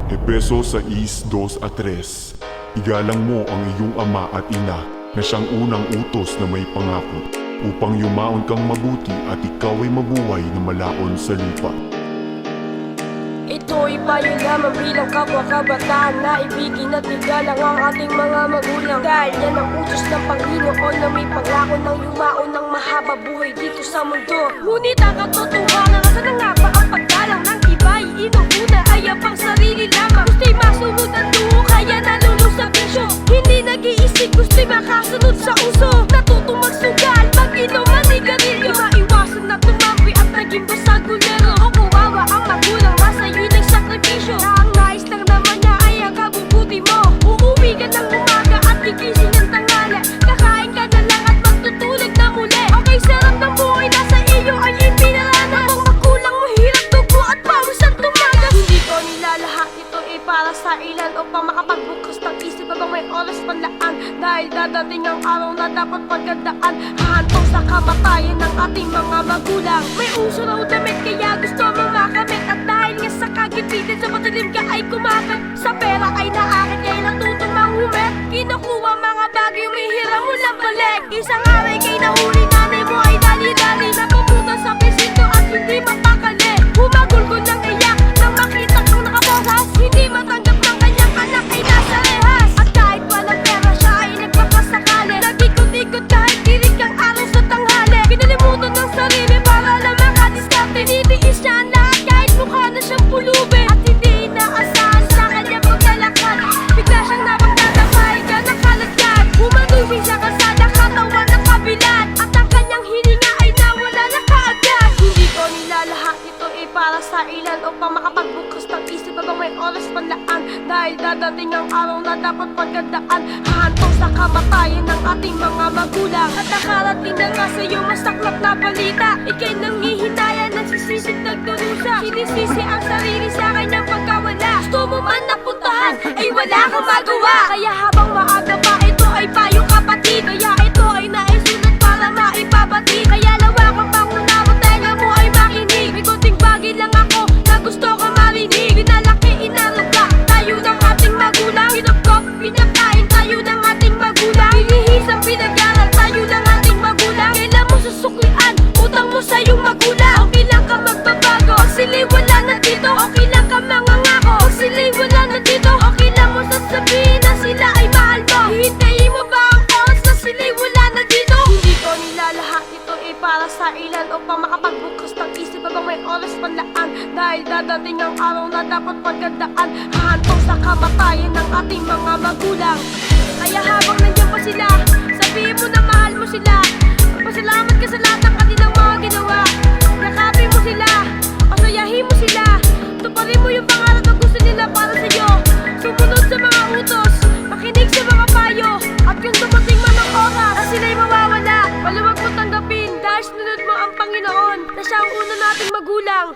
Efeso 6:2-3. Igalang mo ang iyong ama at ina na siyang unang utos na may pangako upang yumaon kang mabuti at ikaw ay mabuhay na malaon sa lupa. Ito'y payo lamang bilang kapwa-kabataan na ibigin at igalang ang ating mga magulang. Dahil yan ang utos ng Panginoon na may pangako ng yumaon ng mahaba buhay dito sa mundo. Ngunit ang katotohanan, nasa na nga ba ang paggalang ng iba'y inuuna ay ang pang sarili lamang. Gusto'y masunod ang tuho kaya nalulong sa bisyo. Hindi nag-iisip, gusto'y makasunod sa uso. Natutong magsugal, mag-inom ang sigarilyo. Maiwasan na tumabi at naging basagulero. O kawawa ang magulang, nasa iyo'y nagsakripisyo. Na ang nais lang naman niya ay ang kabubuti mo. Uuwi ka ng umaga at gigising ng tanghali. Kakain ka na lang at magtutulog na muli. Okay, sarap ng buhay, nasa iyo ay ipinaranas. Ang magulang mo hirap dugo at pawis ang tumagas. Hindi ko nilalahat, ito ay para sa ilan upang makapagbukas ng isip habang may oras panlaan. Dahil dadating ang araw na dapat pagandaan. Hahantong sa kamatayan ng ating mga magulang. May uso raw damit kaya gusto mo makamit. At dahil nga sa kagipitan sa matalim ka ay kumapit. Sa pera ay naakin kaya natutong manghumit. Kinukuha mga bagay umihiram mo lang balik. Isang aray kay nahuli nanay mo ay dali-dali. Napapunta sa presinto at hindi mapakali. Humagol ko ng iyak nang makita kong nakaposas. Hindi matanggap ng kanyang anak ay nasa rehas. At kahit walang pera siya ay nagpapasakali. Nag-ikot-ikot kahit tirik ang araw sa tanghali. Pinalimutan ng sarili para lang makadiskarte. Tinitiis niya ang lahat kahit mukha na siyang pulubi. At hindi inaasahan sa kanyang paglalakad. Bigla siyang napagtatapay ka ng kalagyan. Humadubing sa kalsada, katawan ng kabilat. At ang kanyang hininga ay nawala na kaagad. Hindi ko nilalahat, ito ay para sa ilan upang makapagbukas ng isip habang may oras panlaan. Dahil dadating ang araw na dapat pagandaan. Hahantong sa kamatayan ng ating mga magulang. At nakarating na nga sa'yo masaklap na balita. Ika'y nanghihinayan, nagsisisip, nagdurusa. Sinisisi ang sarili sa kanyang pagkawala. Gusto mo man napuntahan, ay wala kang magawa. Kaya habang maaga pa, ito ay payo kapatid. Kaya ito ay naisulat para maipabati. Kaya lawakan pang unawa, tenga mo ay makinig. May konting bagay lang ako na gusto ko marinig. Pinalaki, inaruga tayo ng ating magulang. Pinagkop, pinakain tayo ng ating magulang. Pinihisang pinag-aral tayo ng ating magulang. Kailan mo susuklian, utang mo sa iyong magulang. Okay lang ka magbabago, pag sila'y wala na dito. Okay lang ka mangangako, pag sila'y wala na dito. Okay lang mo sasabihin na sila ay mahal mo. Hihintayin mo ba ang oras na sila'y wala na dito? Hindi ko nilalahat, ito ay para sa ilan upang makapagbukas ng isip habang may oras panlaan. Dahil dadating ang araw na dapat pagandaan. Hahantong sa kamatayan ng ating mga magulang. Kaya habang nandiyan pa sila, sabihin mo na mahal mo sila. Magpasalamat ka sa lahat ng kanilang mga ginawa. Yakapin mo sila, pasayahin mo sila. Tuparin mo yung pangarap na gusto nila para sa'yo. Sumunod sa mga utos, makinig sa mga payo. At kung dumating man ang oras na sila'y mawawala, maluwag mo tanggapin dahil sinunod mo ang Panginoon na siya ang una nating magulang.